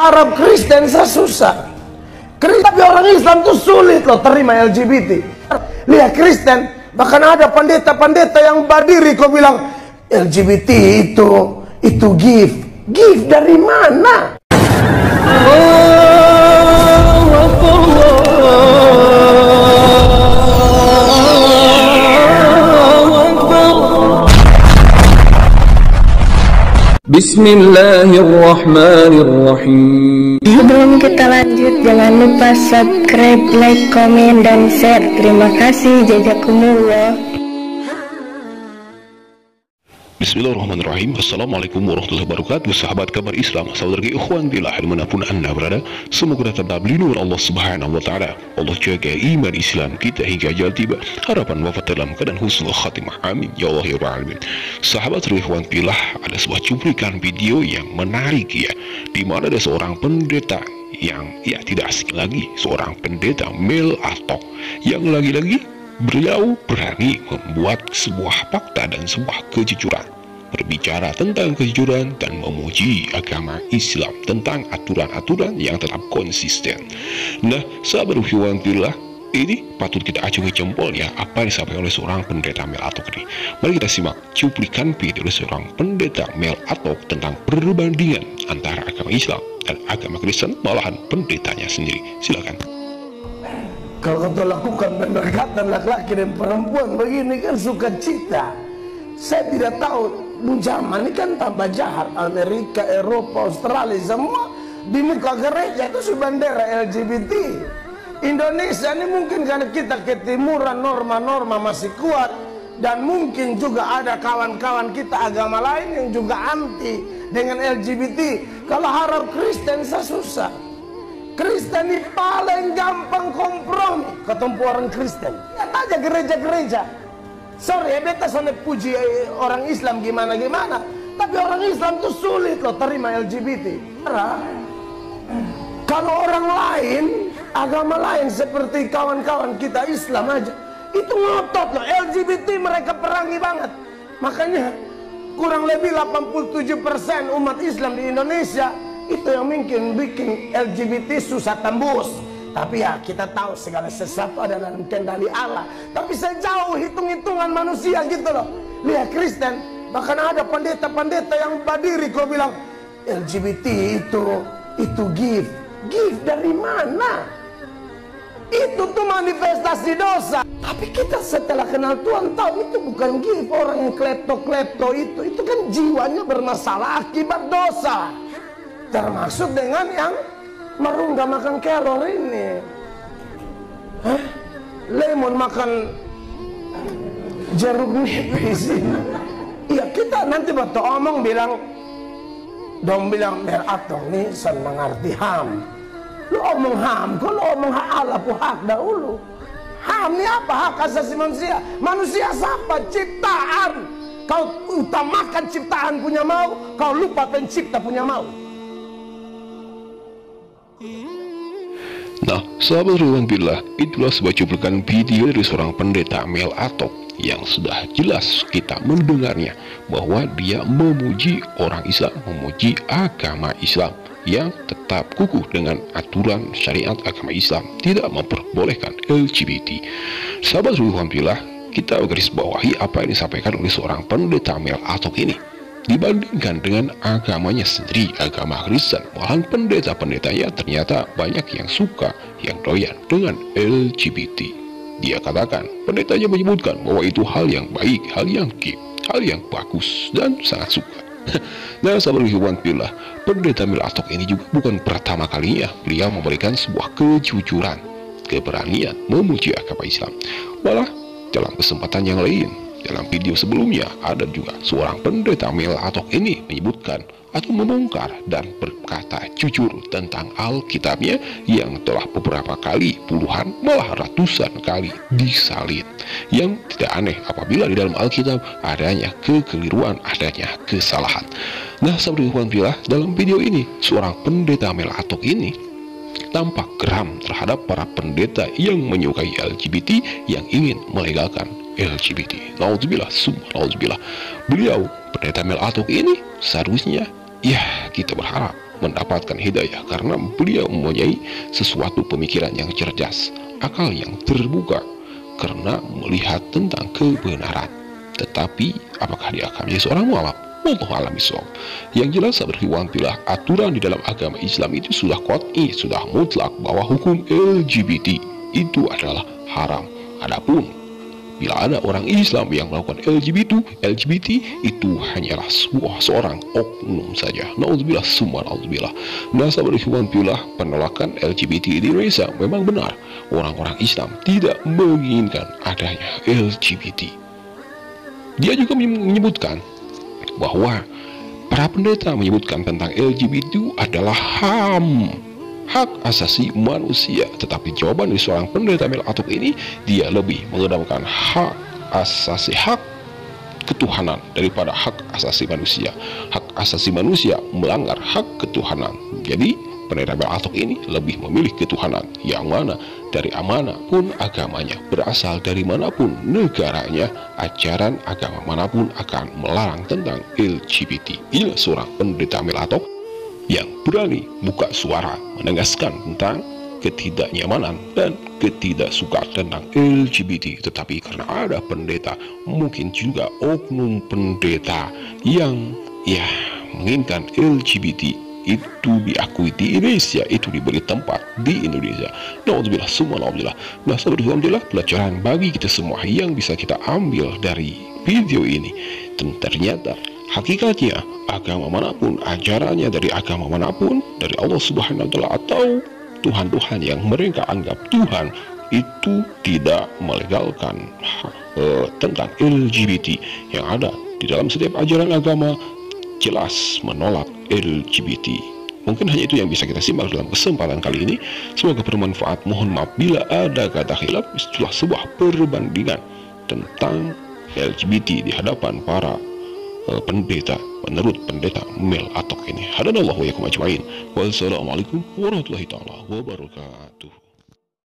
Arab Kristen susah. Tapi orang Islam tuh sulit loh terima LGBT. Lihat Kristen, bahkan ada pendeta-pendeta yang berdiri kok bilang LGBT itu gift dari mana? Bismillahirrahmanirrahim. Sebelum kita lanjut, jangan lupa subscribe, like, komen, dan share. Terima kasih. Jazakumullah. Bismillahirrahmanirrahim. Assalamualaikum warahmatullahi wabarakatuh. Sahabat kabar Islam, saudara ikhwan billah dimanapun anda berada, semoga tetap lindungi Allah subhanahu wa ta'ala. Allah jaga iman Islam kita hingga ajal tiba, harapan wafat dalam keadaan husnul khatimah, amin ya Allah ya Rabbal alamin. Sahabat ikhwan billah, ada sebuah cuplikan video yang menarik ya, dimana ada seorang pendeta yang tidak asing lagi, seorang pendeta Mel Atok yang lagi-lagi beliau berani membuat sebuah fakta dan sebuah kejujuran, berbicara tentang kejujuran dan memuji agama Islam, tentang aturan-aturan yang tetap konsisten. Nah, sahabat fillah, ini patut kita acungi jempol ya, apa yang disampaikan oleh seorang pendeta Mel Atok ini. Mari kita simak cuplikan video dari seorang pendeta Mel Atok tentang perbandingan antara agama Islam dan agama Kristen, malahan pendetanya sendiri. Silakan. Kalau kau lakukan pendekatan laki-laki dan perempuan begini kan sukacita. Saya tidak tahu, zaman ini kan tambah jahat. Amerika, Eropa, Australia, semua di muka gereja itu bendera LGBT. Indonesia ini mungkin karena kita ketimuran, norma-norma masih kuat. Dan mungkin juga ada kawan-kawan kita agama lain yang juga anti dengan LGBT. Kalau harap Kristen susah. Kristen ini paling gampang kompromi ketemu orang Kristen. Lihat aja gereja-gereja. Sorry ya, beta sampai puji orang Islam gimana-gimana, tapi orang Islam tuh sulit loh terima LGBT. Kalau orang lain, agama lain seperti kawan-kawan kita Islam aja, itu ngotot loh, LGBT mereka perangi banget. Makanya kurang lebih 87% umat Islam di Indonesia itu yang mungkin bikin LGBT susah tembus. Tapi ya kita tahu segala sesuatu ada dalam kendali Allah. Tapi sejauh hitung-hitungan manusia gitu loh. Lihat Kristen, bahkan ada pendeta-pendeta yang berdiri kok bilang LGBT itu gift dari mana? Itu tuh manifestasi dosa. Tapi kita setelah kenal Tuhan tahu itu bukan gift. Orang yang klepto-klepto itu kan jiwanya bermasalah akibat dosa. Termasuk dengan yang merunggah makan kelor ini. Lemon makan jeruk nipis ini. Iya, kita nanti waktu omong bilang Mel Atok nih senang arti ham. Lu omong ham, kalau omong hak Allah pu hak dahulu. Ham ini apa? Hak asasi manusia. Manusia siapa? Ciptaan. Kau utamakan ciptaan punya mau, kau lupa pencipta punya mau. Nah, sahabat Ridwan Billah, itulah sebuah cuplikan video dari seorang pendeta Mel Atok yang sudah jelas kita mendengarnya bahwa dia memuji orang Islam, memuji agama Islam yang tetap kukuh dengan aturan syariat agama Islam, tidak memperbolehkan LGBT. Sahabat Ridwan Billah, kita garis bawahi apa yang disampaikan oleh seorang pendeta Mel Atok ini. Dibandingkan dengan agamanya sendiri, agama Kristen, malahan pendeta-pendetanya ternyata banyak yang suka, yang doyan dengan LGBT. Dia katakan, pendetanya menyebutkan bahwa itu hal yang baik, hal yang gift, hal yang bagus, dan sangat suka. Nah, sahabat ikhwan fillah, pendeta Mel Atok ini juga bukan pertama kalinya beliau memberikan sebuah kejujuran, keberanian memuji agama Islam. Malah, dalam kesempatan yang lain, dalam video sebelumnya ada juga seorang pendeta Mel Atok ini menyebutkan atau membongkar dan berkata jujur tentang Alkitabnya yang telah beberapa kali, puluhan malah ratusan kali disalin. Yang tidak aneh apabila di dalam Alkitab adanya kekeliruan, adanya kesalahan. Nah, sahabat ikhwan fillah, dalam video ini seorang pendeta Mel Atok ini tampak geram terhadap para pendeta yang menyukai LGBT, yang ingin melegalkan LGBT. Nauzubillah, nauzubillah. Beliau, pendeta Mel Atok ini seharusnya, ya kita berharap mendapatkan hidayah karena beliau mempunyai sesuatu pemikiran yang cerdas, akal yang terbuka karena melihat tentang kebenaran. Tetapi apakah dia akan menjadi seorang mualaf? Wallahu a'lam bishawab. Yang jelas berhiwantilah aturan di dalam agama Islam itu sudah qat'i, sudah mutlak bahwa hukum LGBT itu adalah haram. Adapun bila ada orang Islam yang melakukan LGBT itu hanyalah seorang oknum saja. Nauzubillah summa nauzubillah. Nasa berhiwantilah penolakan LGBT di Indonesia memang benar. Orang-orang Islam tidak menginginkan adanya LGBT. Dia juga menyebutkan bahwa para pendeta menyebutkan tentang LGBT itu adalah HAM, hak asasi manusia. Tetapi jawaban dari seorang pendeta Mel Atok ini, dia lebih mengedepankan hak asasi, hak ketuhanan daripada hak asasi manusia. Hak asasi manusia melanggar hak ketuhanan. Jadi pendeta Mel Atok ini lebih memilih ketuhanan yang mana dari mana pun agamanya, berasal dari manapun negaranya, ajaran agama manapun akan melarang tentang LGBT. Inilah seorang pendeta Mel Atok yang berani buka suara menegaskan tentang ketidaknyamanan dan ketidaksukaan tentang LGBT. Tetapi karena ada pendeta, mungkin juga oknum pendeta yang menginginkan LGBT itu diakui di Indonesia, itu diberi tempat di Indonesia. Nauzubillah summa nauzubillah. Nah, alhamdulillah pelajaran bagi kita semua yang bisa kita ambil dari video ini. Dan ternyata hakikatnya agama manapun, ajarannya dari agama manapun, dari Allah Subhanahu wa taala atau Tuhan-Tuhan yang mereka anggap Tuhan, itu tidak melegalkan tentang LGBT yang ada di dalam setiap ajaran agama. Jelas menolak LGBT. Mungkin hanya itu yang bisa kita simak dalam kesempatan kali ini. Semoga bermanfaat. Mohon maaf bila ada kata khilaf. Itulah sebuah perbandingan tentang LGBT di hadapan para pendeta menurut pendeta Mel Atok ini. Hadanallahu wa yakum ajmain. Wassalamualaikum warahmatullahi taala wabarakatuh.